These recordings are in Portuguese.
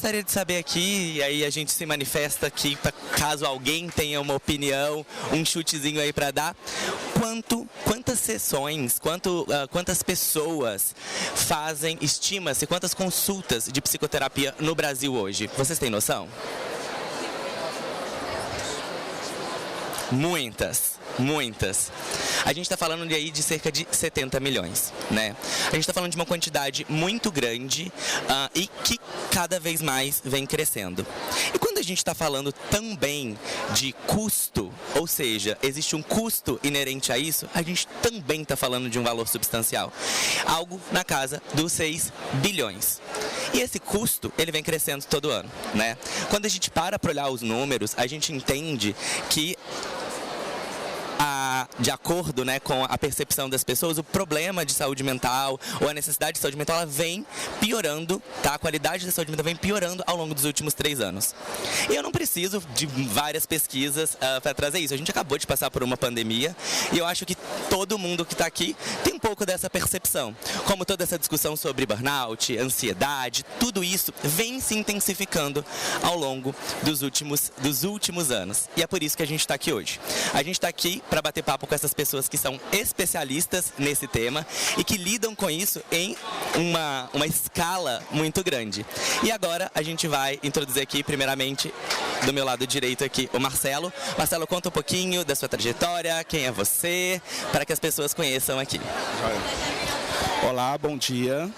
gostaria de saber aqui, e aí a gente se manifesta aqui, caso alguém tenha uma opinião, um chutezinho aí para dar, quantas sessões, quantas pessoas fazem, estima-se, quantas consultas de psicoterapia no Brasil hoje? Vocês têm noção? Muitas. A gente está falando aí de cerca de 70 milhões, né? A gente está falando de uma quantidade muito grande e que cada vez mais vem crescendo. E quando a gente está falando também de custo, ou seja, existe um custo inerente a isso, a gente também está falando de um valor substancial. Algo na casa dos 6 bilhões. E esse custo, ele vem crescendo todo ano, né? Quando a gente para olhar os números, a gente entende que de acordo, né, com a percepção das pessoas, o problema de saúde mental ou a necessidade de saúde mental, ela vem piorando, tá? A qualidade da saúde mental vem piorando ao longo dos últimos 3 anos. E eu não preciso de várias pesquisas para trazer isso. A gente acabou de passar por uma pandemia e eu acho que todo mundo que está aqui tem um pouco dessa percepção. Como toda essa discussão sobre burnout, ansiedade, tudo isso vem se intensificando ao longo dos últimos anos. E é por isso que a gente está aqui hoje. A gente está aqui para bater papo com essas pessoas que são especialistas nesse tema e que lidam com isso em uma escala muito grande. E agora a gente vai introduzir aqui, primeiramente, do meu lado direito aqui, o Marcelo. Marcelo, conta um pouquinho da sua trajetória, quem é você, para que as pessoas conheçam aqui. Olá, bom dia.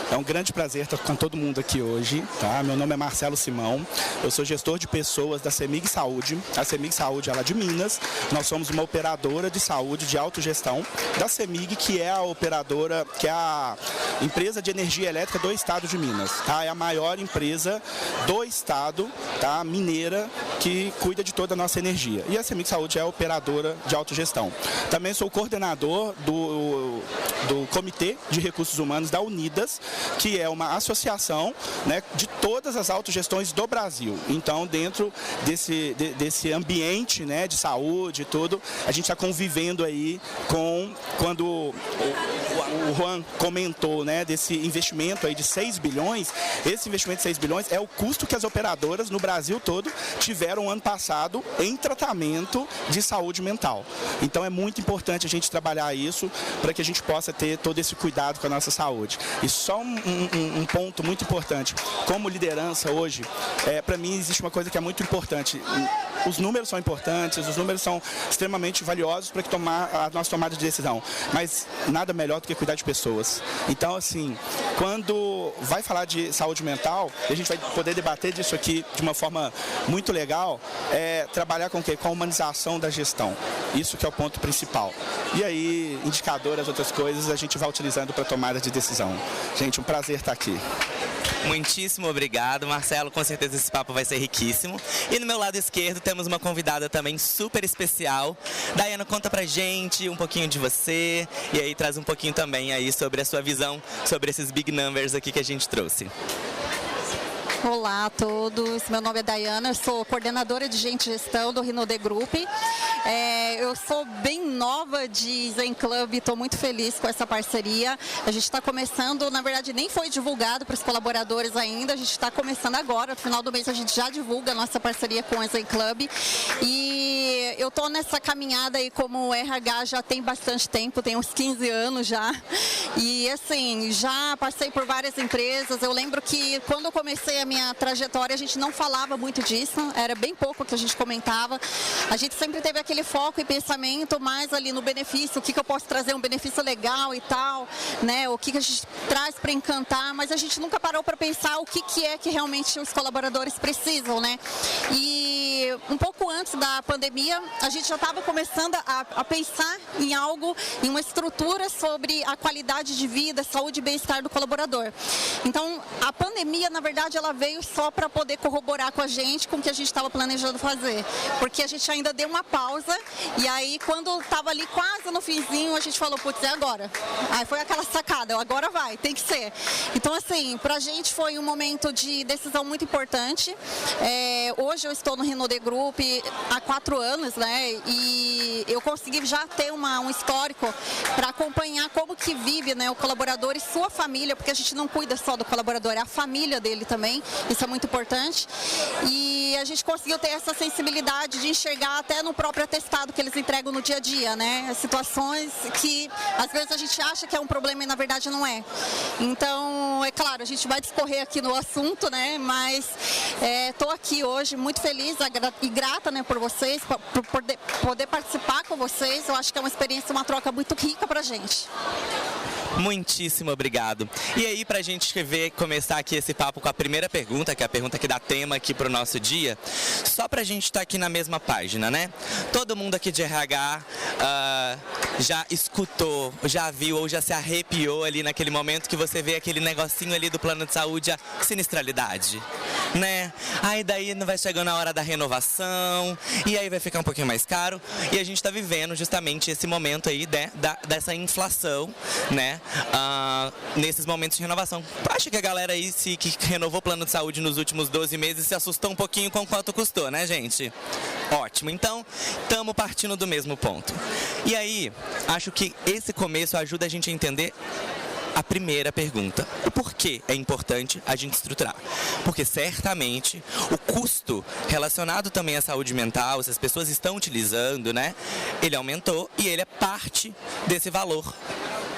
É um grande prazer estar com todo mundo aqui hoje, tá? Meu nome é Marcelo Simão, eu sou gestor de pessoas da CEMIG Saúde. A CEMIG Saúde, ela é de Minas. Nós somos uma operadora de saúde de autogestão da CEMIG, que é a operadora, que é a empresa de energia elétrica do estado de Minas, tá? É a maior empresa do estado, tá? Mineira, que cuida de toda a nossa energia. E a CEMIG Saúde é a operadora de autogestão. Também sou coordenador do Comitê de Recursos Humanos da Unidas, que é uma associação, né, de todas as autogestões do Brasil. Então, dentro desse ambiente, né, de saúde e tudo, a gente está convivendo aí com quando o Juan comentou, né, desse investimento aí de 6 bilhões, esse investimento de 6 bilhões é o custo que as operadoras no Brasil todo tiveram ano passado em tratamento de saúde mental. Então é muito importante a gente trabalhar isso para que a gente possa ter todo esse cuidado com a nossa saúde. E só um ponto muito importante, como liderança hoje, para mim existe uma coisa que é muito importante. Os números são importantes, os números são extremamente valiosos para a nossa tomada de decisão, mas nada melhor do que cuidar de pessoas. Então, assim, quando vai falar de saúde mental, a gente vai poder debater disso aqui de uma forma muito legal, trabalhar com o quê? Com a humanização da gestão. Isso que é o ponto principal. E aí, indicador, as outras coisas, a gente vai utilizando para tomada de decisão. Gente, um prazer estar aqui. Muitíssimo obrigado, Marcelo. Com certeza esse papo vai ser riquíssimo. E no meu lado esquerdo temos uma convidada também super especial. Daiana, conta pra gente um pouquinho de você e aí traz um pouquinho também aí sobre a sua visão sobre esses big numbers aqui que a gente trouxe. Olá a todos, meu nome é Daiana, eu sou coordenadora de Gente Gestão do Rinode Group. Eu sou bem nova de Zen Club, estou muito feliz com essa parceria. A gente está começando, na verdade nem foi divulgado para os colaboradores ainda, a gente está começando agora, no final do mês a gente já divulga a nossa parceria com a Zen Club. E eu estou nessa caminhada aí como RH já tem bastante tempo, tem uns 15 anos já. E assim, já passei por várias empresas, eu lembro que quando eu comecei a minha trajetória, a gente não falava muito disso, era bem pouco que a gente comentava. A gente sempre teve aquele foco e pensamento mais ali no benefício, o que eu posso trazer, um benefício legal e tal, né? O que a gente traz para encantar, mas a gente nunca parou para pensar o que é que realmente os colaboradores precisam, né? E um pouco antes da pandemia, a gente já estava começando a pensar em algo, em uma estrutura sobre a qualidade de vida, saúde e bem-estar do colaborador. Então, a pandemia, na verdade, ela veio só para poder corroborar com a gente com o que a gente estava planejando fazer, porque a gente ainda deu uma pausa e aí quando estava ali quase no finzinho a gente falou, putz, é agora. Aí foi aquela sacada, agora vai, tem que ser. Então assim, para a gente foi um momento de decisão muito importante. Hoje eu estou no Rinode Rinode Group há 4 anos, né? E eu consegui já ter um histórico para acompanhar como que vive, né, o colaborador e sua família, porque a gente não cuida só do colaborador, é a família dele também, isso é muito importante. E a gente conseguiu ter essa sensibilidade de enxergar até no próprio atestado que eles entregam no dia a dia, né? Situações que às vezes a gente acha que é um problema e na verdade não é. Então, é claro, a gente vai discorrer aqui no assunto, né? Mas estou aqui hoje muito feliz e grata, né, por vocês, por poder participar com vocês. Eu acho que é uma experiência, uma troca muito rica pra gente. Muitíssimo obrigado. E aí, pra gente começar aqui esse papo com a primeira pergunta, que é a pergunta que dá tema aqui pro nosso dia, só pra gente estar aqui na mesma página, né? Todo mundo aqui de RH já escutou, já viu ou já se arrepiou ali naquele momento que você vê aquele negocinho ali do plano de saúde, a sinistralidade, né? Aí daí não vai chegando a hora da renovação, e aí vai ficar um pouquinho mais caro, e a gente tá vivendo justamente esse momento aí dessa inflação, né? Nesses momentos de renovação. Acho que a galera aí que renovou o plano de saúde nos últimos 12 meses se assustou um pouquinho com quanto custou, né, gente? Ótimo, então estamos partindo do mesmo ponto. E aí, acho que esse começo ajuda a gente a entender a primeira pergunta: o porquê é importante a gente estruturar? Porque certamente o custo relacionado também à saúde mental, se as pessoas estão utilizando, né, ele aumentou e ele é parte desse valor,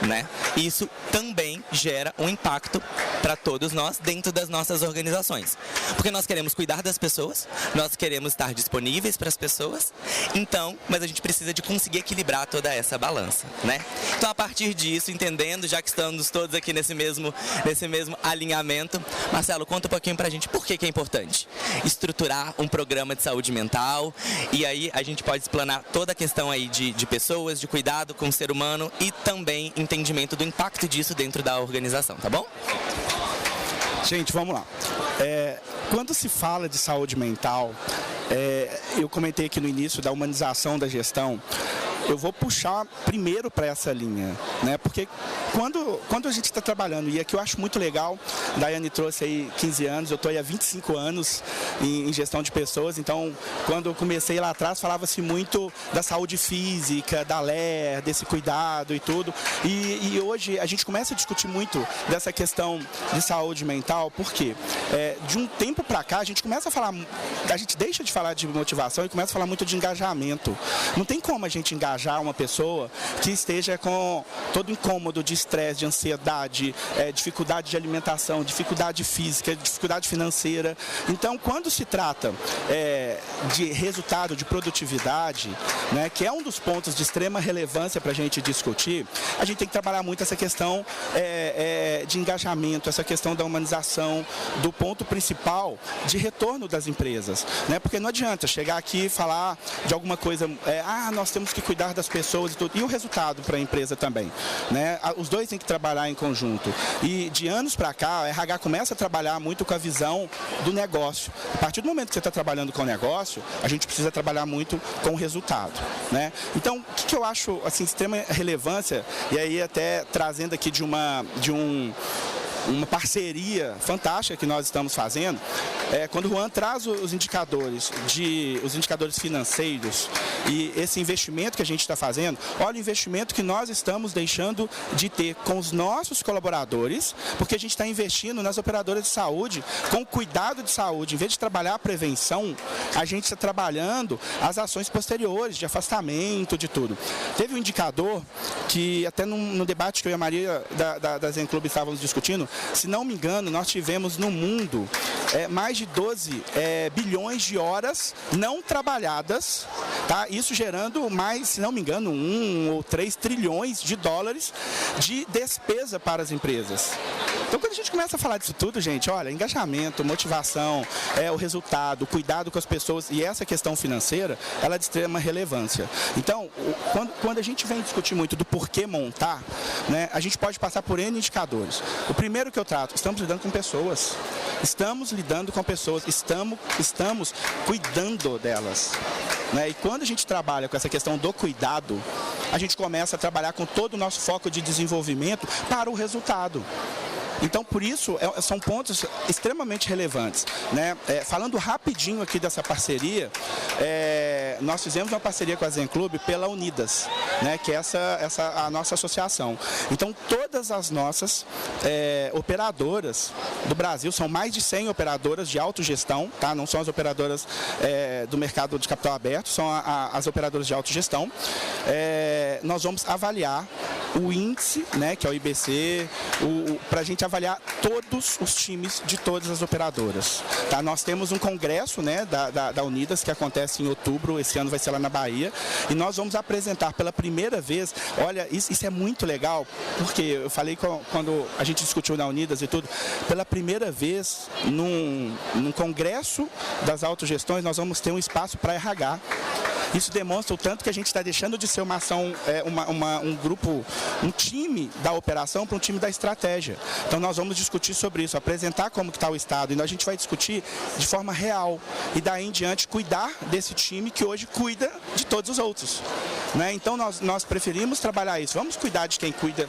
né? Isso também gera um impacto para todos nós dentro das nossas organizações, porque nós queremos cuidar das pessoas, nós queremos estar disponíveis para as pessoas, então, mas a gente precisa de conseguir equilibrar toda essa balança, né? Então, a partir disso, entendendo, já que estamos todos aqui nesse mesmo alinhamento, Marcelo, conta um pouquinho para a gente por que é importante estruturar um programa de saúde mental, e aí a gente pode explanar toda a questão aí de pessoas, de cuidado com o ser humano e também entendimento do impacto disso dentro da organização, tá bom? Gente, vamos lá. Quando se fala de saúde mental, eu comentei aqui no início da humanização da gestão, eu vou puxar primeiro para essa linha, né? Porque quando a gente está trabalhando, e aqui eu acho muito legal, a Daiane trouxe aí 15 anos, eu estou aí há 25 anos em gestão de pessoas, então quando eu comecei lá atrás falava-se muito da saúde física, da LER, desse cuidado e tudo, e hoje a gente começa a discutir muito dessa questão de saúde mental, porque de um tempo para cá a gente começa a falar, a gente deixa de falar de motivação e começa a falar muito de engajamento. Não tem como a gente engajar uma pessoa que esteja com todo incômodo de estresse, de ansiedade, dificuldade de alimentação, dificuldade física, dificuldade financeira. Então, quando se trata de resultado, de produtividade, né, que é um dos pontos de extrema relevância para a gente discutir, a gente tem que trabalhar muito essa questão de engajamento, essa questão da humanização, do ponto principal de retorno das empresas, né? Porque não adianta chegar aqui e falar de alguma coisa, nós temos que cuidar das pessoas e tudo, e o resultado para a empresa também, né? Os dois têm que trabalhar em conjunto, e de anos para cá, a RH começa a trabalhar muito com a visão do negócio. A partir do momento que você está trabalhando com o negócio, a gente precisa trabalhar muito com o resultado, né? Então, o que eu acho, assim, extrema relevância, e aí até trazendo aqui de uma parceria fantástica que nós estamos fazendo, quando o Juan traz os indicadores financeiros e esse investimento que a gente está fazendo, olha o investimento que nós estamos deixando de ter com os nossos colaboradores, porque a gente está investindo nas operadoras de saúde com cuidado de saúde. Em vez de trabalhar a prevenção, a gente está trabalhando as ações posteriores, de afastamento, de tudo. Teve um indicador que até no debate que eu e a Maria da Zen Club estávamos discutindo, se não me engano, nós tivemos no mundo mais de 12 bilhões de horas não trabalhadas, tá? Isso gerando mais, se não me engano, 1 ou 3 trilhões de dólares de despesa para as empresas. Então, quando a gente começa a falar disso tudo, gente, olha, engajamento, motivação, o resultado, o cuidado com as pessoas e essa questão financeira, ela é de extrema relevância. Então, quando a gente vem discutir muito do porquê montar, né, a gente pode passar por N indicadores. O primeiro que eu trato, estamos lidando com pessoas. Estamos lidando com pessoas, estamos cuidando delas, né? E quando a gente trabalha com essa questão do cuidado, a gente começa a trabalhar com todo o nosso foco de desenvolvimento para o resultado. Então, por isso, são pontos extremamente relevantes, né? Falando rapidinho aqui dessa parceria, nós fizemos uma parceria com a Zen Club pela Unidas, né? Que é a nossa associação. Então, todas as nossas operadoras do Brasil, são mais de 100 operadoras de autogestão, tá? Não são as operadoras do mercado de capital aberto, são as operadoras de autogestão. Nós vamos avaliar o índice, né, que é o IBC, para a gente avaliar todos os times de todas as operadoras. Tá? Nós temos um congresso, né, da Unidas, que acontece em outubro, esse ano vai ser lá na Bahia, e nós vamos apresentar pela primeira vez, olha, isso é muito legal, porque eu falei quando a gente discutiu na Unidas e tudo, pela primeira vez, num congresso das autogestões, nós vamos ter um espaço para RH. Isso demonstra o tanto que a gente está deixando de ser uma ação, um grupo, um time da operação para um time da estratégia. Então nós vamos discutir sobre isso, apresentar como que está o Estado, e a gente vai discutir de forma real e daí em diante cuidar desse time que hoje cuida de todos os outros. Né? Então nós preferimos trabalhar isso, vamos cuidar de quem cuida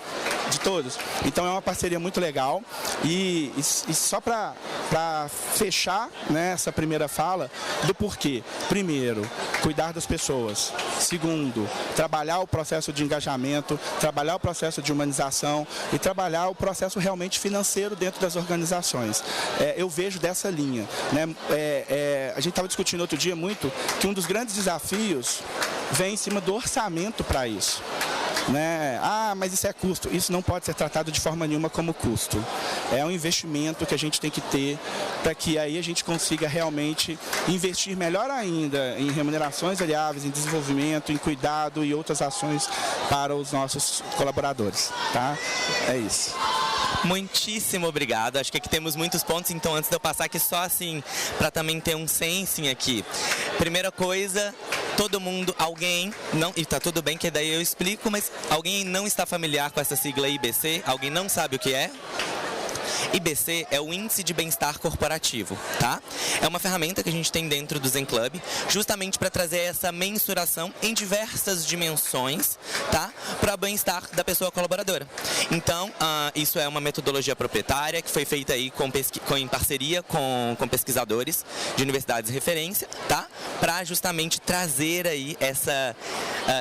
de todos. Então é uma parceria muito legal e só para fechar, né, essa primeira fala do porquê. Primeiro, cuidar das pessoas. Segundo, trabalhar o processo de engajamento, trabalhar o processo de humanização e trabalhar o processo realmente financeiro dentro das organizações. Eu vejo dessa linha. Né? A gente estava discutindo outro dia muito que um dos grandes desafios vem em cima do orçamento para isso. Né? Mas isso é custo. Isso não pode ser tratado de forma nenhuma como custo. É um investimento que a gente tem que ter para que aí a gente consiga realmente investir melhor ainda em remunerações variáveis, em desenvolvimento, em cuidado e outras ações para os nossos colaboradores. Tá? É isso. Muitíssimo obrigado. Acho que aqui temos muitos pontos, então antes de eu passar aqui só assim, para também ter um sensing aqui. Primeira coisa, todo mundo, alguém, não, e tá tudo bem que daí eu explico, mas alguém não está familiar com essa sigla IBC? Alguém não sabe o que é? IBC é o Índice de Bem-Estar Corporativo, tá? É uma ferramenta que a gente tem dentro do Zen Club, justamente para trazer essa mensuração em diversas dimensões, tá? Para o bem-estar da pessoa colaboradora. Então, isso é uma metodologia proprietária que foi feita aí em parceria com pesquisadores de universidades de referência, tá? Para justamente trazer aí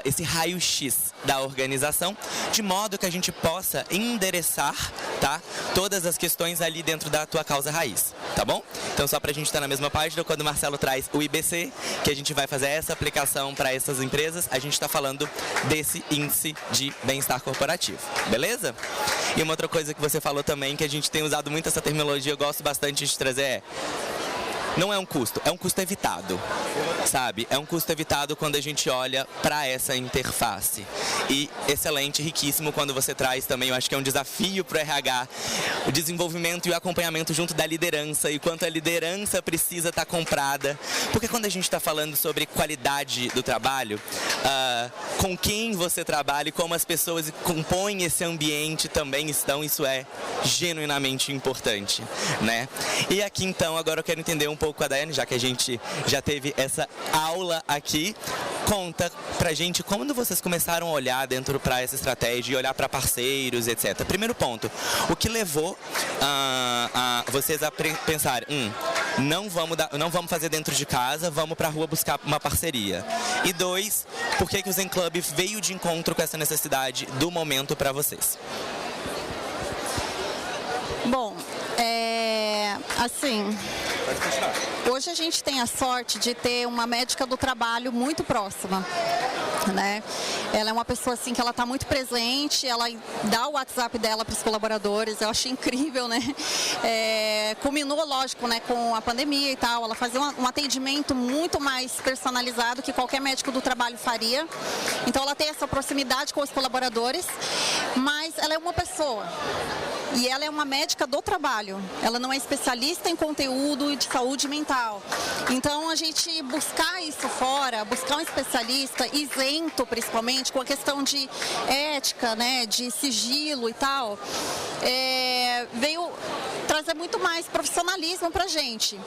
esse raio-x da organização, de modo que a gente possa endereçar, tá? Todas as questões ali dentro da tua causa raiz, tá bom? Então só pra gente estar na mesma página, quando o Marcelo traz o IBC, que a gente vai fazer essa aplicação para essas empresas, a gente está falando desse índice de bem-estar corporativo, beleza? E uma outra coisa que você falou também, que a gente tem usado muito essa terminologia, eu gosto bastante de trazer, não é um custo, é um custo evitado, sabe? É um custo evitado quando a gente olha para essa interface. E excelente, riquíssimo quando você traz também, eu acho que é um desafio para o RH, o desenvolvimento e o acompanhamento junto da liderança e quanto a liderança precisa estar comprada. Porque quando a gente está falando sobre qualidade do trabalho, com quem você trabalha e como as pessoas compõem esse ambiente também estão, isso é genuinamente importante, né? E aqui então, agora eu quero entender um pouco com a Daiane, já que a gente já teve essa aula aqui. Conta pra gente como vocês começaram a olhar dentro para essa estratégia e olhar para parceiros, etc. Primeiro ponto, o que levou a vocês a pensar, não vamos fazer dentro de casa, vamos pra rua buscar uma parceria. E dois, por que o Zen Club veio de encontro com essa necessidade do momento para vocês? Bom, assim, hoje a gente tem a sorte de ter uma médica do trabalho muito próxima, né? Ela é uma pessoa assim que ela está muito presente, ela dá o WhatsApp dela para os colaboradores, eu achei incrível, né? Culminou, lógico, né, com a pandemia e tal, ela fazia um atendimento muito mais personalizado que qualquer médico do trabalho faria. Então ela tem essa proximidade com os colaboradores, mas ela é uma pessoa. E ela é uma médica do trabalho, ela não é especialista em conteúdo de saúde mental. Então a gente buscar isso fora, buscar um especialista isento principalmente com a questão de ética, né, de sigilo e tal, veio trazer muito mais profissionalismo pra gente.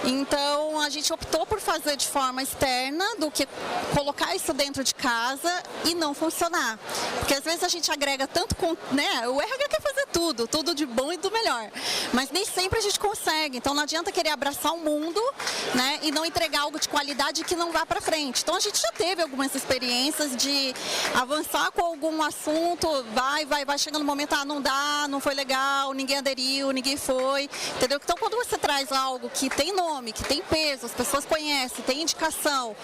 Então a gente optou por fazer de forma externa do que colocar isso dentro de casa e não funcionar. Porque às vezes a gente agrega tanto, né, o RH quer fazer tudo de bom e do melhor. Mas nem sempre a gente consegue. Então não adianta querer abraçar o mundo, né, e não entregar algo de qualidade que não vá para frente. Então a gente já teve algumas experiências de avançar com algum assunto, vai chegando no momento, não dá, não foi legal, ninguém aderiu, ninguém foi, entendeu? Então quando você traz algo que tem nome, que tem peso, as pessoas conhecem, tem indicação,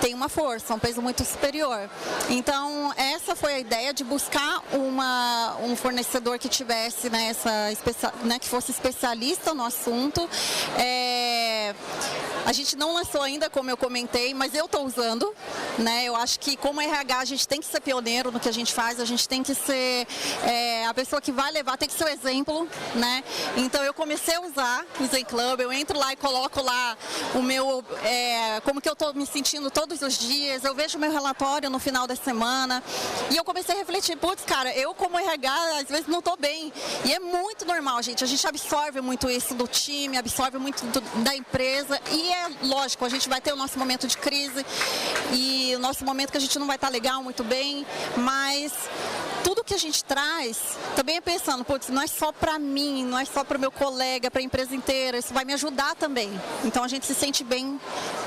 tem uma força, um peso muito superior. Então, essa foi a ideia de buscar um fornecedor que tivesse, né, que fosse especialista no assunto. A gente não lançou ainda, como eu comentei, mas eu estou usando, né? Eu acho que como RH a gente tem que ser pioneiro no que a gente faz, a gente tem que ser a pessoa que vai levar, tem que ser o exemplo, né? Então eu comecei a usar o Zen Club, eu entro lá e coloco lá o meu, como que eu estou me sentindo todos os dias, eu vejo o meu relatório no final da semana e eu comecei a refletir, putz, cara, eu como RH às vezes não estou bem e é muito normal, gente, a gente absorve muito isso do time, absorve muito da empresa e é lógico, a gente vai ter o nosso momento de crise e o nosso momento que a gente não vai estar legal, muito bem, mas tudo que a gente traz, também é pensando, putz, não é só para mim, não é só para o meu colega, para a empresa inteira, isso vai me ajudar também. Então a gente se sente bem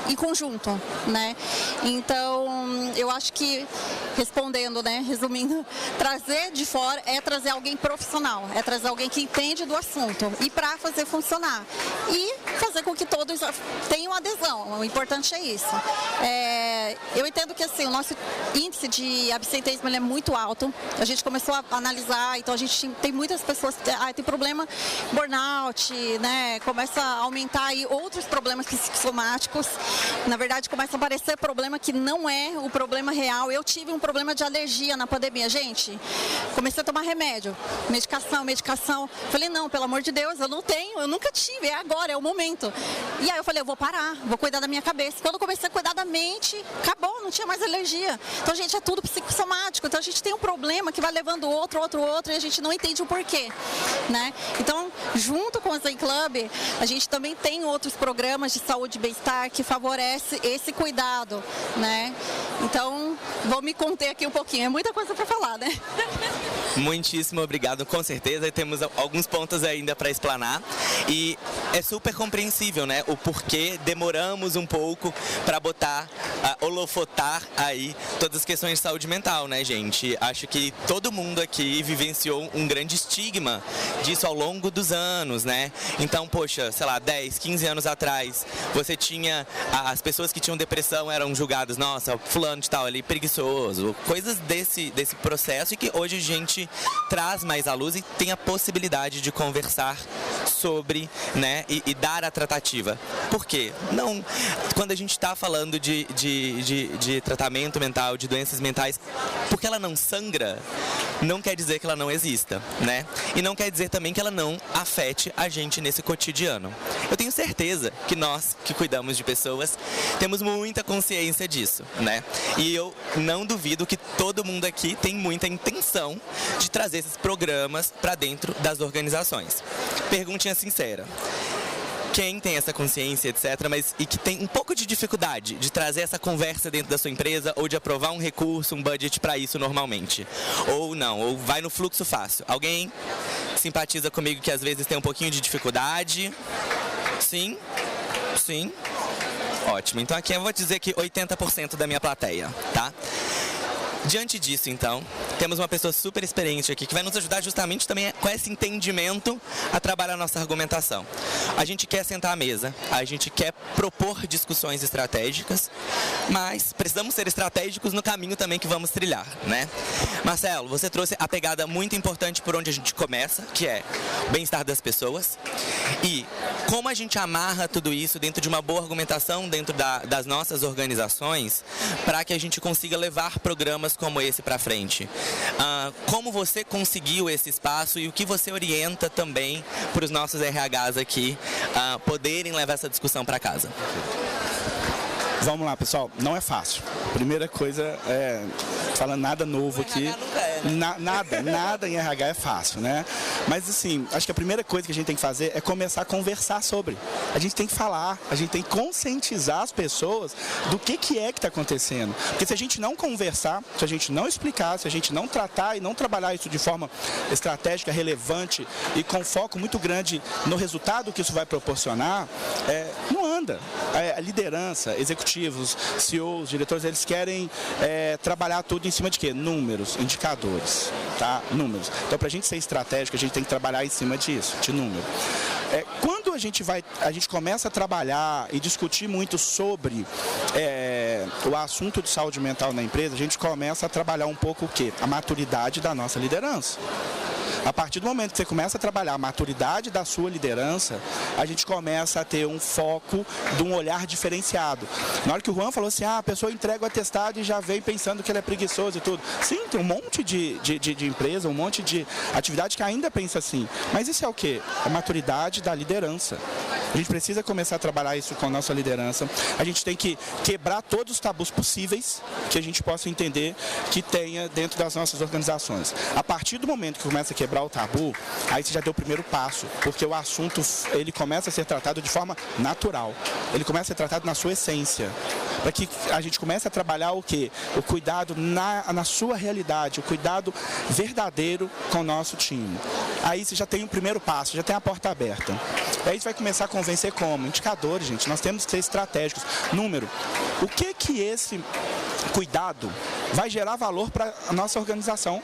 em conjunto, né? Então, eu acho que, respondendo, né, resumindo, trazer de fora é trazer alguém profissional, é trazer alguém que entende do assunto e para fazer funcionar. E fazer com que todos tenham adesão, o importante é isso. Eu entendo que assim, o nosso índice de absenteísmo ele é muito alto, a gente começou a analisar, então a gente tem muitas pessoas que tem problema burnout, né, começa a aumentar aí outros problemas psicossomáticos, na verdade começa a aparecer problema que não é o problema real. Eu tive um problema de alergia na pandemia, gente, comecei a tomar remédio, medicação, falei não, pelo amor de Deus, eu não tenho, eu nunca tive, é agora, é o momento. E aí eu falei, eu vou parar, vou cuidar da minha cabeça. Quando eu comecei a cuidar da mente, acabou, não tinha mais alergia. Então, gente, é tudo psicossomático. Então, a gente tem um problema que vai levando outro, e a gente não entende o porquê, né? Então, junto com o Zen Club, a gente também tem outros programas de saúde e bem-estar que favorece esse cuidado, né? Então, vou me conter aqui um pouquinho. É muita coisa para falar, né? Muitíssimo obrigado, com certeza. Temos alguns pontos ainda para explanar e é super compreensível, né? O porquê demoramos um pouco para holofotar aí todas as questões de saúde mental, né, gente? Acho que todo mundo aqui vivenciou um grande estigma disso ao longo dos anos, né? Então, poxa, sei lá, 10, 15 anos atrás, você tinha as pessoas que tinham depressão eram julgadas, nossa, fulano de tal ali, preguiçoso, coisas desse processo e que hoje a gente traz mais à luz e tem a possibilidade de conversar sobre, né, e dar a tratativa. Por quê? Não, quando a gente está falando de tratamento mental, de doenças mentais, porque ela não sangra, não quer dizer que ela não exista, né? E não quer dizer também que ela não afete a gente nesse cotidiano. Eu tenho certeza que nós, que cuidamos de pessoas, temos muita consciência disso, né? E eu não duvido que todo mundo aqui tem muita intenção de trazer esses programas para dentro das organizações. Perguntinha sincera. Quem tem essa consciência, etc., mas e que tem um pouco de dificuldade de trazer essa conversa dentro da sua empresa ou de aprovar um recurso, um budget para isso normalmente? Ou não, ou vai no fluxo fácil. Alguém simpatiza comigo que às vezes tem um pouquinho de dificuldade? Sim? Sim? Ótimo. Então aqui eu vou dizer que 80% da minha plateia, tá? Diante disso, então, temos uma pessoa super experiente aqui que vai nos ajudar justamente também com esse entendimento a trabalhar a nossa argumentação. A gente quer sentar à mesa, a gente quer propor discussões estratégicas, mas precisamos ser estratégicos no caminho também que vamos trilhar, né? Marcelo, você trouxe a pegada muito importante por onde a gente começa, que é o bem-estar das pessoas e como a gente amarra tudo isso dentro de uma boa argumentação dentro das nossas organizações para que a gente consiga levar programas como esse para frente. Como você conseguiu esse espaço e o que você orienta também para os nossos RHs aqui poderem levar essa discussão para casa? Vamos lá, pessoal. Não é fácil. Primeira coisa, falando nada novo aqui. RH nunca é. Nada em RH é fácil, né? Mas assim, acho que a primeira coisa que a gente tem que fazer é começar a conversar sobre. A gente tem que falar, a gente tem que conscientizar as pessoas do que é que está acontecendo. Porque se a gente não conversar, se a gente não explicar, se a gente não tratar e não trabalhar isso de forma estratégica, relevante e com foco muito grande no resultado que isso vai proporcionar, não anda. A liderança, executivos, CEOs, diretores, eles querem trabalhar tudo em cima de quê? Números, indicadores, tá? Números. Então, para a gente ser estratégico, a gente tem que trabalhar em cima disso, de número. Quando a gente começa a trabalhar e discutir muito sobre o assunto de saúde mental na empresa, a gente começa a trabalhar um pouco o quê? A maturidade da nossa liderança. A partir do momento que você começa a trabalhar a maturidade da sua liderança, a gente começa a ter um foco de um olhar diferenciado. Na hora que o Juan falou assim, a pessoa entrega o atestado e já vem pensando que ele é preguiçoso e tudo. Sim, tem um monte de empresa, um monte de atividade que ainda pensa assim. Mas isso é o quê? A maturidade da liderança. A gente precisa começar a trabalhar isso com a nossa liderança. A gente tem que quebrar todos os tabus possíveis que a gente possa entender que tenha dentro das nossas organizações. A partir do momento que começa a quebrar o tabu, aí você já deu o primeiro passo, porque o assunto ele começa a ser tratado de forma natural. Ele começa a ser tratado na sua essência. Para que a gente comece a trabalhar o quê? O cuidado na sua realidade, o cuidado verdadeiro com o nosso time. Aí você já tem o primeiro passo, já tem a porta aberta. Aí você vai começar a convencer como? Indicadores, gente. Nós temos que ser estratégicos. Número. O que esse cuidado vai gerar valor para a nossa organização?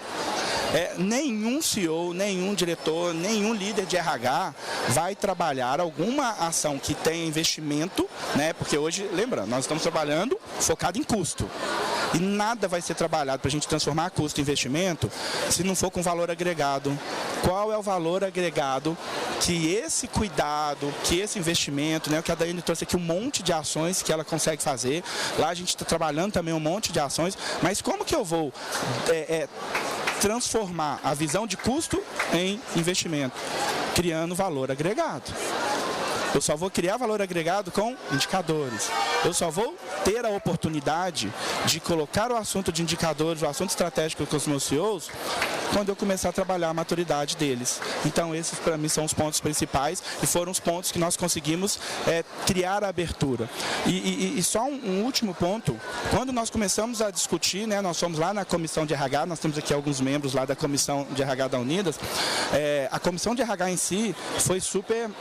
Nenhum CEO, nenhum diretor, nenhum líder de RH vai trabalhar alguma ação que tenha investimento, né? Porque hoje, lembrando, nós estamos trabalhando focado em custo. E nada vai ser trabalhado para a gente transformar custo em investimento se não for com valor agregado. Qual é o valor agregado que esse cuidado, que esse investimento, né? O que a Daiane trouxe aqui, um monte de ações que ela consegue fazer. Lá a gente está trabalhando também um monte de ações, mas como que eu vou transformar a visão de custo em investimento? Criando valor agregado. Eu só vou criar valor agregado com indicadores. Eu só vou ter a oportunidade de colocar o assunto de indicadores, o assunto estratégico com os meus CEOs, quando eu começar a trabalhar a maturidade deles. Então, esses para mim são os pontos principais e foram os pontos que nós conseguimos criar a abertura. E só um último ponto, quando nós começamos a discutir, né, nós fomos lá na comissão de RH, nós temos aqui alguns membros lá da comissão de RH da Unidas, a comissão de RH em si foi super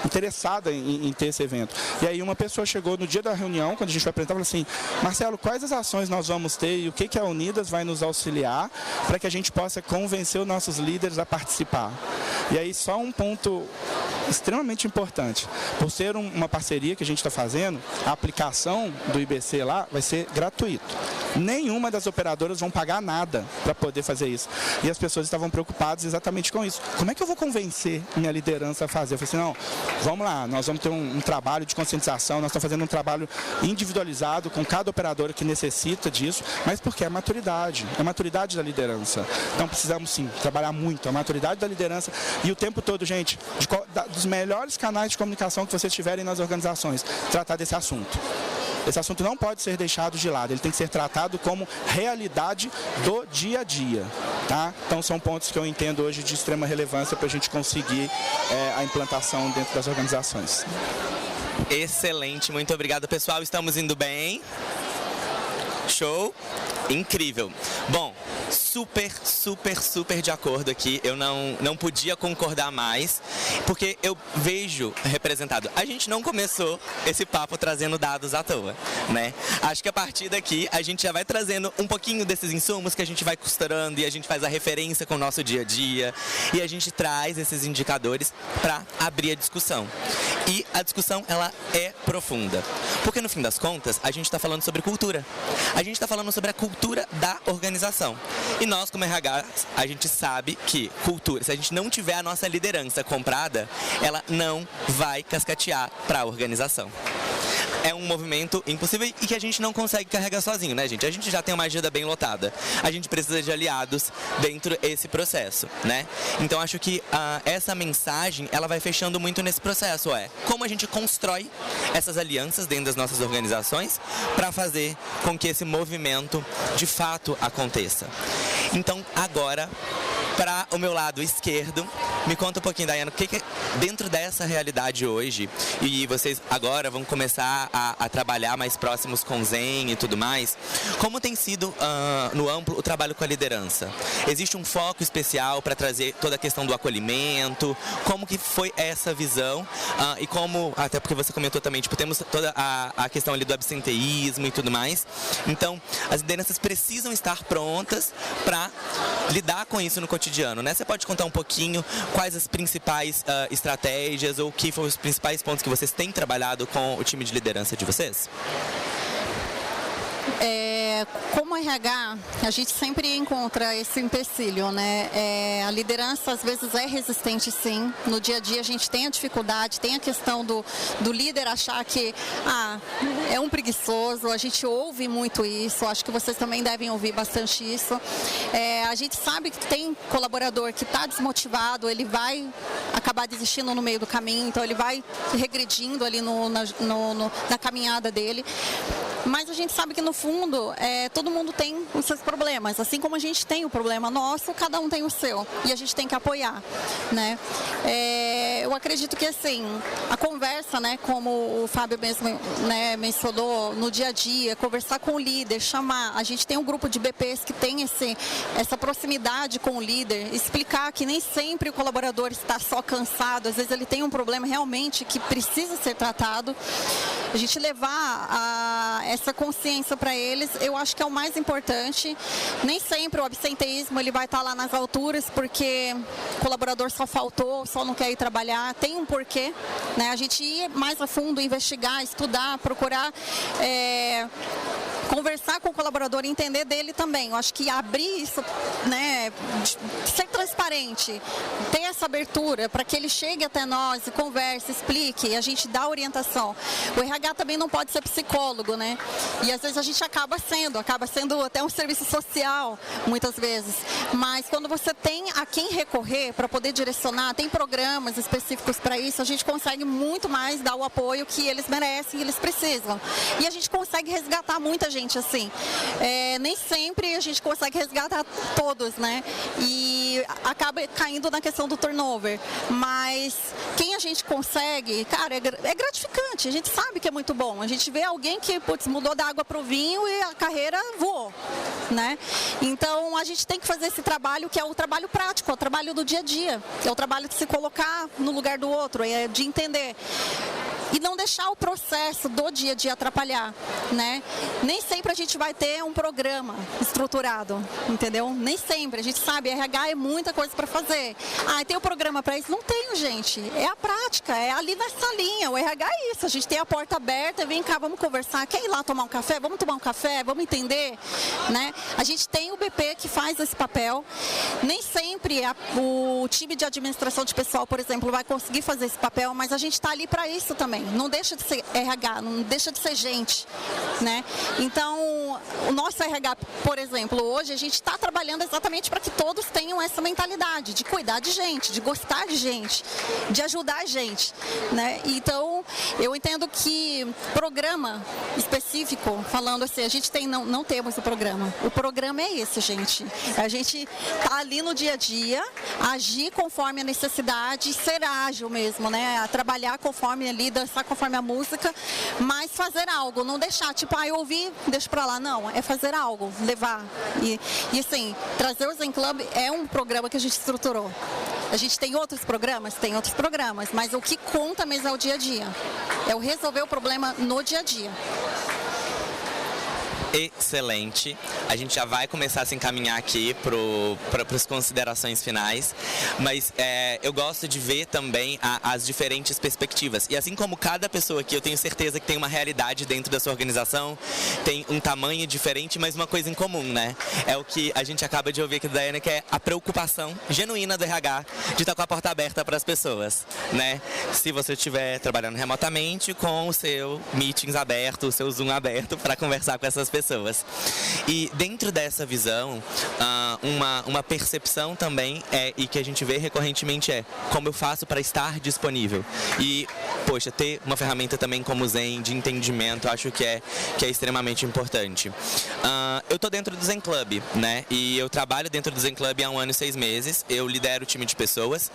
interessada em ter esse evento. E aí uma pessoa chegou no dia da reunião, quando a gente foi apresentar, falou assim, Marcelo, quais as ações nós vamos ter e o que a Unidas vai nos auxiliar para que a gente possa convencer os nossos líderes a participar? E aí só um ponto extremamente importante, por ser uma parceria que a gente está fazendo, a aplicação do IBC lá vai ser gratuito. Nenhuma das operadoras vão pagar nada para poder fazer isso. E as pessoas estavam preocupadas exatamente com isso. Como é que eu vou convencer minha liderança a fazer? Eu falei assim, não, vamos lá, nós vamos ter um trabalho de conscientização, nós estamos fazendo um trabalho individualizado com cada operadora que necessita disso, mas porque é a maturidade da liderança. Então precisamos sim trabalhar muito a maturidade da liderança e o tempo todo, gente, dos melhores canais de comunicação que vocês tiverem nas organizações, tratar desse assunto. Esse assunto não pode ser deixado de lado, ele tem que ser tratado como realidade do dia a dia, tá? Então são pontos que eu entendo hoje de extrema relevância para a gente conseguir a implantação dentro das organizações. Excelente, muito obrigado, pessoal, estamos indo bem. Show, incrível. Bom, super de acordo aqui, eu não podia concordar mais, porque eu vejo representado, a gente não começou esse papo trazendo dados à toa, né? Acho que a partir daqui a gente já vai trazendo um pouquinho desses insumos que a gente vai costurando e a gente faz a referência com o nosso dia a dia e a gente traz esses indicadores para abrir a discussão. E a discussão, ela é profunda, porque no fim das contas a gente está falando sobre cultura, a gente está falando sobre a cultura da organização. E nós, como RH, a gente sabe que cultura, se a gente não tiver a nossa liderança comprada, ela não vai cascatear para a organização. é um movimento impossível e que a gente não consegue carregar sozinho, né, gente? A gente já tem uma agenda bem lotada. A gente precisa de aliados dentro desse processo, né? Então acho que essa mensagem, ela vai fechando muito nesse processo, como a gente constrói essas alianças dentro das nossas organizações para fazer com que esse movimento de fato aconteça. Então agora, para o meu lado esquerdo, me conta um pouquinho, Dayana, o que dentro dessa realidade hoje, e vocês agora vão começar a trabalhar mais próximos com o Zen e tudo mais, como tem sido no amplo o trabalho com a liderança? Existe um foco especial para trazer toda a questão do acolhimento? Como que foi essa visão? E como, até porque você comentou também, tipo, temos toda a questão ali do absenteísmo e tudo mais. Então, as lideranças precisam estar prontas para lidar com isso no cotidiano, né? Você pode contar um pouquinho quais as principais estratégias ou que foram os principais pontos que vocês têm trabalhado com o time de liderança de vocês? Como RH, a gente sempre encontra esse empecilho, né? A liderança às vezes é resistente, sim. No dia a dia a gente tem a dificuldade, tem a questão do líder achar que é um preguiçoso. A gente ouve muito isso, acho que vocês também devem ouvir bastante isso. A gente sabe que tem colaborador que está desmotivado, ele vai acabar desistindo no meio do caminho, então ele vai regredindo ali na caminhada dele. Mas a gente sabe que no fundo todo mundo tem os seus problemas, assim como a gente tem o problema nosso, cada um tem o seu e a gente tem que apoiar, né? Eu acredito que assim, a conversa, né, como o Fábio mesmo, né, mencionou, no dia a dia, conversar com o líder, chamar, a gente tem um grupo de BPs que tem essa proximidade com o líder, explicar que nem sempre o colaborador está só cansado, às vezes ele tem um problema realmente que precisa ser tratado, a gente levar essa consciência para eles, eu acho que é o mais importante. Nem sempre o absenteísmo ele vai estar lá nas alturas porque o colaborador só faltou, só não quer ir trabalhar, tem um porquê, né? A gente ir mais a fundo, investigar, estudar, procurar conversar com o colaborador e entender dele também. Eu acho que abrir isso, né, ser transparente, ter essa abertura para que ele chegue até nós e converse, explique, e a gente dá orientação. O RH também não pode ser psicólogo, né? E às vezes a gente acaba sendo até um serviço social, muitas vezes. Mas quando você tem a quem recorrer para poder direcionar, tem programas específicos para isso, a gente consegue muito mais dar o apoio que eles merecem e eles precisam. E a gente consegue resgatar muita gente assim. Nem sempre a gente consegue resgatar todos, né? E acaba caindo na questão do turnover. Mas quem a gente consegue, cara, é gratificante. A gente sabe que é muito bom. A gente vê alguém que mudou da água para o vinho e a carreira voou, né? Então a gente tem que fazer esse trabalho que é o trabalho prático, é o trabalho do dia a dia, é o trabalho de se colocar no lugar do outro, de entender. E não deixar o processo do dia a dia atrapalhar, né? Nem sempre a gente vai ter um programa estruturado, entendeu? Nem sempre. A gente sabe, RH é muita coisa para fazer. Tem o programa para isso? Não tenho, gente. É a prática, é ali na salinha. O RH é isso. A gente tem a porta aberta, vem cá, vamos conversar. Quer ir lá tomar um café? Vamos tomar um café? Vamos entender, né? A gente tem o BP que faz esse papel. Nem sempre o time de administração de pessoal, por exemplo, vai conseguir fazer esse papel, mas a gente está ali para isso também. Não deixa de ser RH, não deixa de ser gente, né? Então, o nosso RH, por exemplo, hoje a gente está trabalhando exatamente para que todos tenham essa mentalidade de cuidar de gente, de gostar de gente, de ajudar a gente, né? Então, eu entendo que programa específico, falando assim, a gente não temos o programa. O programa é esse, gente. A gente tá ali no dia a dia, agir conforme a necessidade, ser ágil mesmo, né? A trabalhar conforme ali, dançar conforme a música, mas fazer algo, não deixar, tipo, eu ouvi, deixa pra lá. Não, é fazer algo, levar. E assim, trazer o Zen Club é um programa que a gente estruturou. A gente tem outros programas? Tem outros programas, mas o que conta mesmo é o dia a dia. É o resolver o problema no dia a dia. excelente. A gente já vai começar a se encaminhar aqui para as considerações finais, mas eu gosto de ver também as diferentes perspectivas. E assim como cada pessoa aqui, eu tenho certeza que tem uma realidade dentro da sua organização, tem um tamanho diferente, mas uma coisa em comum, né? É o que a gente acaba de ouvir aqui da Daiane, que é a preocupação genuína do RH de estar com a porta aberta para as pessoas, né? Se você estiver trabalhando remotamente, com o seu Meetings aberto, o seu Zoom aberto para conversar com essas pessoas. E dentro dessa visão, uma percepção também e que a gente vê recorrentemente como eu faço para estar disponível. E, poxa, ter uma ferramenta também como o Zen de entendimento, eu acho que é extremamente importante. Eu tô dentro do Zen Club, né? E eu trabalho dentro do Zen Club há 1 ano e 6 meses. Eu lidero o time de pessoas.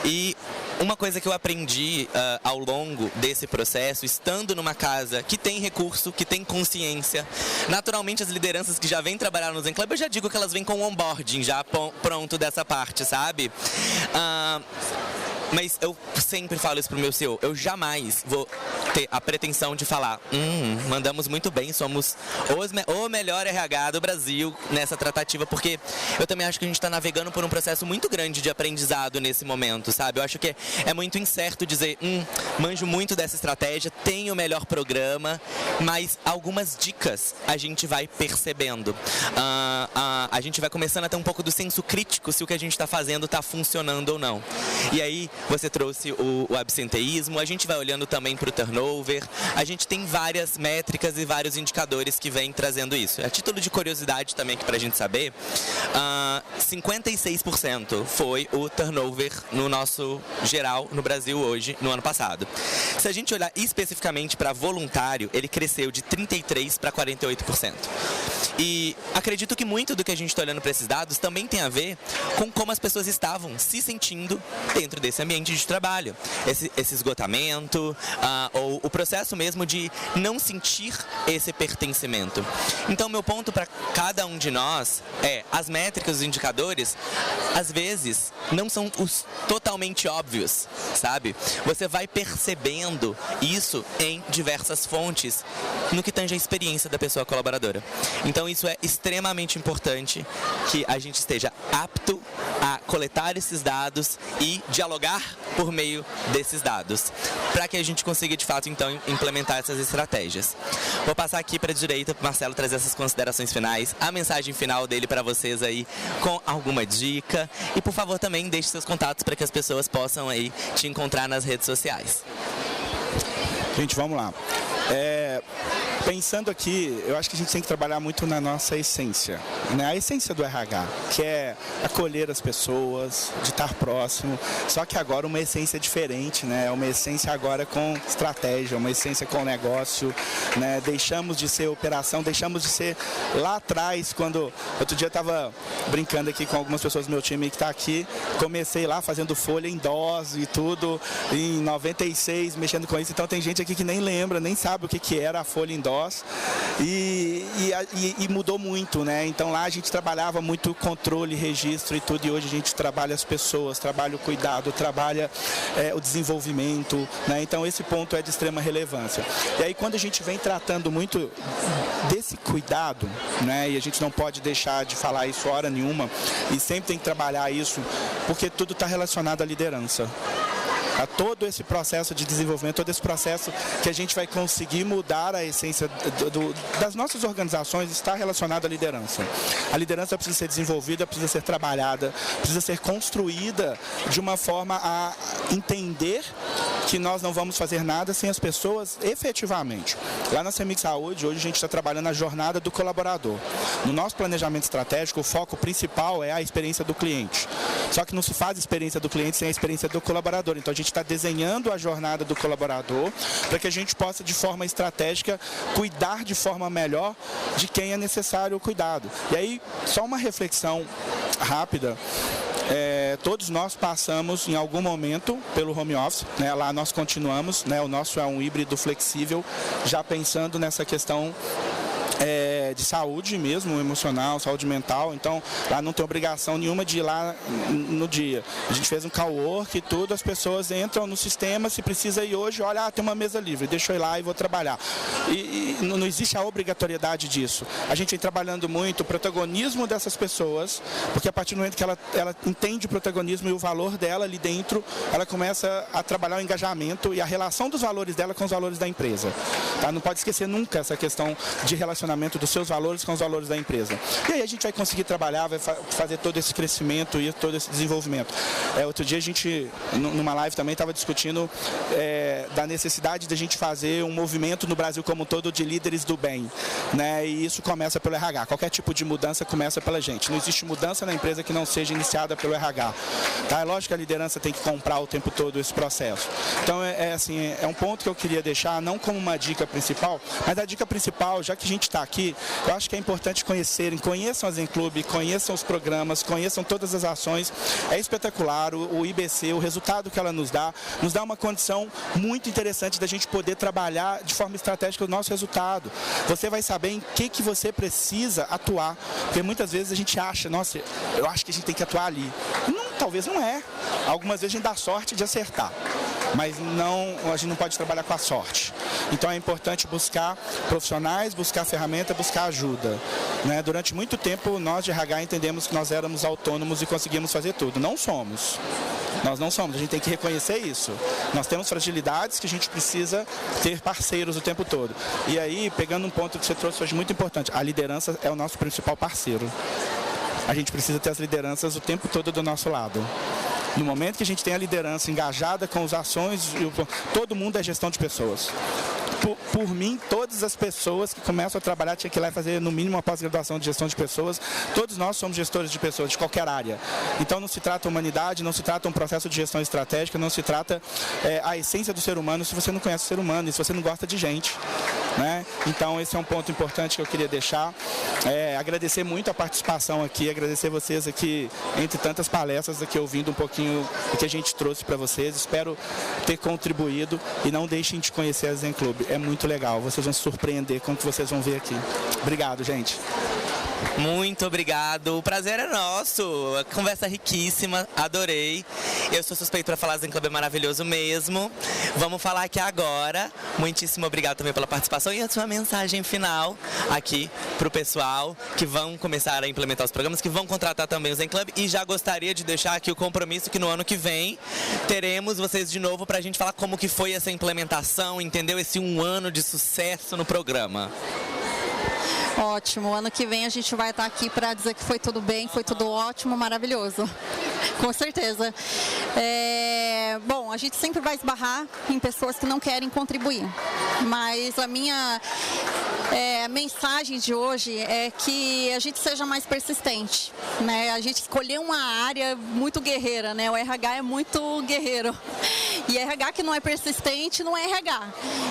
E uma coisa que eu aprendi ao longo desse processo, estando numa casa que tem recurso, que tem consciência, naturalmente as lideranças que já vêm trabalhar no Zen Club, eu já digo que elas vêm com onboarding já pronto dessa parte, sabe? Mas eu sempre falo isso pro meu CEO, eu jamais vou ter a pretensão de falar, mandamos muito bem, somos o melhor RH do Brasil nessa tratativa, porque eu também acho que a gente está navegando por um processo muito grande de aprendizado nesse momento, sabe? Eu acho que é muito incerto dizer, manjo muito dessa estratégia, tenho o melhor programa, mas algumas dicas a gente vai percebendo. A gente vai começando a ter um pouco do senso crítico se o que a gente está fazendo está funcionando ou não. E aí, você trouxe o absenteísmo, a gente vai olhando também para o turnover, a gente tem várias métricas e vários indicadores que vêm trazendo isso. A título de curiosidade também, para a gente saber, 56% foi o turnover no nosso geral no Brasil hoje, no ano passado. Se a gente olhar especificamente para voluntário, ele cresceu de 33% para 48%. E acredito que muito do que a gente está olhando para esses dados também tem a ver com como as pessoas estavam se sentindo dentro desse ambiente de trabalho. Esse esgotamento, ou o processo mesmo de não sentir esse pertencimento. Então, meu ponto para cada um de nós as métricas, os indicadores, às vezes, não são os totalmente óbvios, sabe? Você vai percebendo isso em diversas fontes no que tange a experiência da pessoa colaboradora. Então, isso é extremamente importante que a gente esteja apto a coletar esses dados e dialogar por meio desses dados, para que a gente consiga, de fato, então, implementar essas estratégias. Vou passar aqui para a direita para o Marcelo trazer essas considerações finais, a mensagem final dele para vocês aí, com alguma dica. E, por favor, também deixe seus contatos para que as pessoas possam aí te encontrar nas redes sociais. Gente, vamos lá. Pensando aqui, eu acho que a gente tem que trabalhar muito na nossa essência, né? A essência do RH, que é acolher as pessoas, de estar próximo, só que agora uma essência diferente, né? Uma essência agora com estratégia, uma essência com negócio, né? Deixamos de ser operação, deixamos de ser lá atrás, quando outro dia eu estava brincando aqui com algumas pessoas do meu time que está aqui, comecei lá fazendo folha em DOS e tudo, em 96, mexendo com isso, então tem gente aqui que nem lembra, nem sabe o que era a folha em DOS. E mudou muito, né? Então lá a gente trabalhava muito controle, registro e tudo, e hoje a gente trabalha as pessoas, trabalha o cuidado, trabalha o desenvolvimento, né? Então esse ponto é de extrema relevância. E aí quando a gente vem tratando muito desse cuidado, né? E a gente não pode deixar de falar isso hora nenhuma, e sempre tem que trabalhar isso, porque tudo está relacionado à liderança. A todo esse processo de desenvolvimento, todo esse processo que a gente vai conseguir mudar a essência das nossas organizações está relacionado à liderança. A liderança precisa ser desenvolvida, precisa ser trabalhada, precisa ser construída de uma forma a entender que nós não vamos fazer nada sem as pessoas efetivamente. Lá na CEMIG Saúde, hoje a gente está trabalhando a jornada do colaborador. No nosso planejamento estratégico, o foco principal é a experiência do cliente. Só que não se faz experiência do cliente sem a experiência do colaborador. Então a gente está desenhando a jornada do colaborador para que a gente possa, de forma estratégica, cuidar de forma melhor de quem é necessário o cuidado. E aí, só uma reflexão rápida. Todos nós passamos em algum momento pelo home office, né? Lá nós continuamos, né? O nosso é um híbrido flexível, já pensando nessa questão de saúde mesmo, emocional, saúde mental. Então, lá não tem obrigação nenhuma de ir lá no dia. A gente fez um cowork e tudo, as pessoas entram no sistema, se precisa ir hoje, olha, tem uma mesa livre, deixa eu ir lá e vou trabalhar. E não existe a obrigatoriedade disso. A gente vem trabalhando muito o protagonismo dessas pessoas, porque a partir do momento que ela entende o protagonismo e o valor dela ali dentro, ela começa a trabalhar o engajamento e a relação dos valores dela com os valores da empresa. Tá? Não pode esquecer nunca essa questão de relacionamento dos seus valores com os valores da empresa. E aí a gente vai conseguir trabalhar, vai fazer todo esse crescimento e todo esse desenvolvimento. Outro dia a gente, numa live também, estava discutindo da necessidade de a gente fazer um movimento no Brasil como um todo de líderes do bem, né? E isso começa pelo RH. Qualquer tipo de mudança começa pela gente. Não existe mudança na empresa que não seja iniciada pelo RH. Tá? É lógico que a liderança tem que comprar o tempo todo esse processo. Então, assim, é um ponto que eu queria deixar, não como uma dica principal, mas a dica principal, já que a gente está aqui, eu acho que é importante conheçam a Zen Club, conheçam os programas, conheçam todas as ações. É espetacular o IBC, o resultado que ela nos dá uma condição muito interessante da gente poder trabalhar de forma estratégica o nosso resultado. Você vai saber em que você precisa atuar, porque muitas vezes a gente acha, nossa, eu acho que a gente tem que atuar ali. Não, talvez não é. Algumas vezes a gente dá sorte de acertar, mas a gente não pode trabalhar com a sorte. Então é importante buscar profissionais, buscar ferramenta, buscar ajuda. Né? Durante muito tempo nós de RH entendemos que nós éramos autônomos e conseguíamos fazer tudo. Não somos. Nós não somos, a gente tem que reconhecer isso. Nós temos fragilidades que a gente precisa ter parceiros o tempo todo. E aí, pegando um ponto que você trouxe hoje muito importante, a liderança é o nosso principal parceiro. A gente precisa ter as lideranças o tempo todo do nosso lado. No momento que a gente tem a liderança engajada com as ações, todo mundo é gestão de pessoas. Por mim, todas as pessoas que começam a trabalhar tinham que ir lá fazer no mínimo uma pós-graduação de gestão de pessoas. Todos nós somos gestores de pessoas, de qualquer área. Então não se trata humanidade, não se trata um processo de gestão estratégica, não se trata a essência do ser humano se você não conhece o ser humano, e se você não gosta de gente. Né? Então esse é um ponto importante que eu queria deixar. Agradecer muito a participação aqui, agradecer vocês aqui, entre tantas palestras aqui, ouvindo um pouquinho o que a gente trouxe para vocês. Espero ter contribuído e não deixem de conhecer a Zen Club. É muito legal, vocês vão se surpreender com o que vocês vão ver aqui. Obrigado, gente. Muito obrigado, o prazer é nosso, a conversa riquíssima, adorei. Eu sou suspeito para falar, Zen Club é maravilhoso mesmo. Vamos falar aqui agora. Muitíssimo obrigado também pela participação e a sua mensagem final aqui para o pessoal que vão começar a implementar os programas, que vão contratar também o Zen Club. E já gostaria de deixar aqui o compromisso que no ano que vem teremos vocês de novo para a gente falar como que foi essa implementação, entendeu? Esse 1 ano de sucesso no programa. Ótimo, ano que vem a gente vai estar aqui para dizer que foi tudo bem, foi tudo ótimo, maravilhoso, com certeza. Bom, a gente sempre vai esbarrar em pessoas que não querem contribuir, mas a minha mensagem de hoje é que a gente seja mais persistente, né? A gente escolheu uma área muito guerreira, né? O RH é muito guerreiro. E RH que não é persistente não é RH.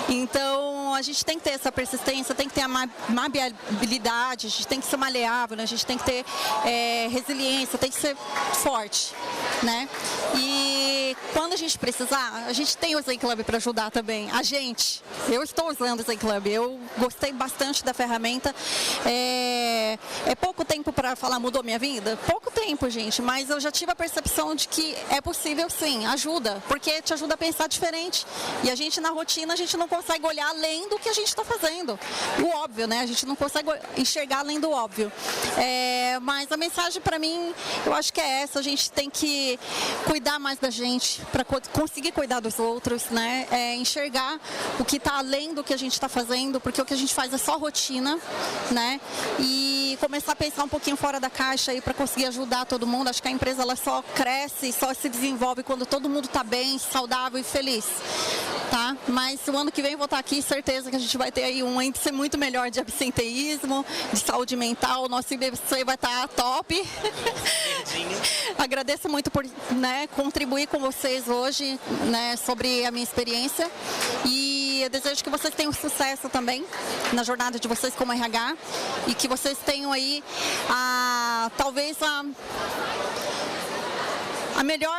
Então, a gente tem que ter essa persistência, tem que ter a maleabilidade, a gente tem que ser maleável, né? A gente tem que ter resiliência, tem que ser forte, né? E quando a gente precisar, a gente tem o Zen Club para ajudar também. Eu estou usando o Zen Club, eu gostei bastante da ferramenta. É pouco tempo para falar mudou minha vida? Pouco tempo, gente, mas eu já tive a percepção de que é possível sim, ajuda, porque te ajuda a pensar diferente. E a gente na rotina, a gente não consegue olhar além do que a gente está fazendo. O óbvio, né? A gente não consegue enxergar além do óbvio. Mas a mensagem para mim, eu acho que é essa, a gente tem que cuidar mais da gente para conseguir cuidar dos outros, né? Enxergar o que está além do que a gente está fazendo, porque o que a gente faz é só rotina, né? E começar a pensar um pouquinho fora da caixa aí para conseguir ajudar todo mundo. Acho que a empresa ela só cresce, só se desenvolve quando todo mundo está bem, saudável e feliz, tá? Mas o ano que vem eu vou estar aqui, certeza que a gente vai ter aí um índice muito melhor de absenteísmo, de saúde mental, o nosso IBC vai estar top. Agradeço muito por, né, contribuir com vocês hoje, né, sobre a minha experiência, e eu desejo que vocês tenham sucesso também na jornada de vocês como RH e que vocês tenham aí talvez a melhor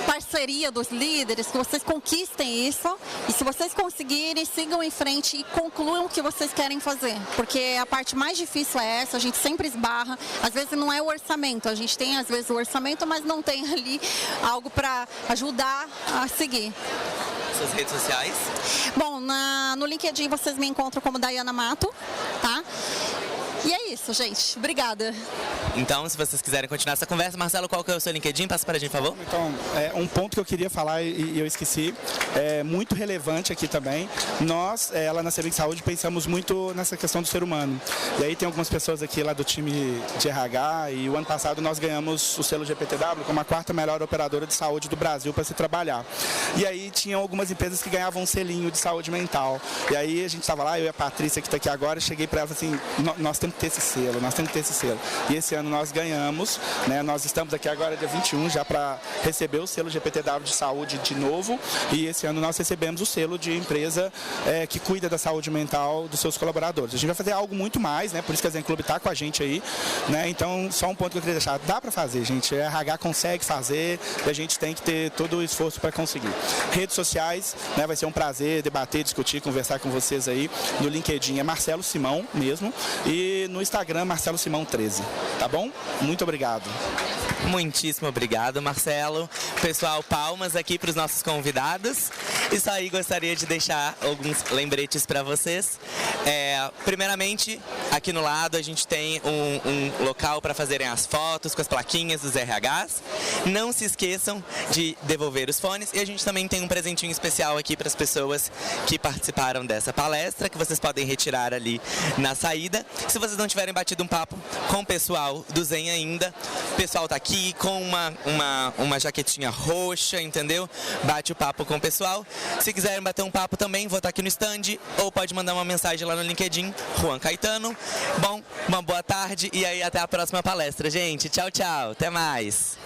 parceria dos líderes, que vocês conquistem isso e se vocês conseguirem, sigam em frente e concluam o que vocês querem fazer, porque a parte mais difícil é essa, a gente sempre esbarra, às vezes não é o orçamento, a gente tem às vezes o orçamento, mas não tem ali algo para ajudar a seguir. Suas redes sociais? Bom, no LinkedIn vocês me encontram como Dayana Mato, tá? E é isso, gente. Obrigada. Então, se vocês quiserem continuar essa conversa, Marcelo, qual que é o seu LinkedIn? Passa para a gente, por favor. Então, um ponto que eu queria falar e eu esqueci, muito relevante aqui também. Nós, lá na CEMIG Saúde, pensamos muito nessa questão do ser humano. E aí tem algumas pessoas aqui lá do time de RH e o ano passado nós ganhamos o selo GPTW como a 4ª melhor operadora de saúde do Brasil para se trabalhar. E aí tinham algumas empresas que ganhavam um selinho de saúde mental. E aí a gente estava lá, eu e a Patrícia que está aqui agora, cheguei para ela e falei assim, nós temos que ter esse selo, nós temos que ter esse selo. E esse ano nós ganhamos, né? Nós estamos aqui agora dia 21 já para receber o selo GPTW de saúde de novo e esse ano nós recebemos o selo de empresa que cuida da saúde mental dos seus colaboradores. A gente vai fazer algo muito mais, né? Por isso que a Zen Club está com a gente aí, né? Então só um ponto que eu queria deixar, dá para fazer, gente, a RH consegue fazer e a gente tem que ter todo o esforço para conseguir. Redes sociais, né? Vai ser um prazer debater, discutir, conversar com vocês aí. No LinkedIn é Marcelo Simão mesmo e no Instagram Marcelo Simão 13, tá bom? Muito obrigado. Muitíssimo obrigado, Marcelo. Pessoal, palmas aqui para os nossos convidados. Isso aí, gostaria de deixar alguns lembretes para vocês. Primeiramente, aqui no lado a gente tem um local para fazerem as fotos com as plaquinhas dos RHs. Não se esqueçam de devolver os fones e a gente também tem um presentinho especial aqui para as pessoas que participaram dessa palestra, que vocês podem retirar ali na saída. Se vocês não tiverem batido um papo com o pessoal do Zen ainda, o pessoal tá aqui com uma jaquetinha roxa, entendeu? Bate o papo com o pessoal. Se quiserem bater um papo também, vou estar aqui no stand ou pode mandar uma mensagem lá no LinkedIn, Juan Caetano. Bom, uma boa tarde e aí até a próxima palestra, gente. Tchau, tchau. Até mais.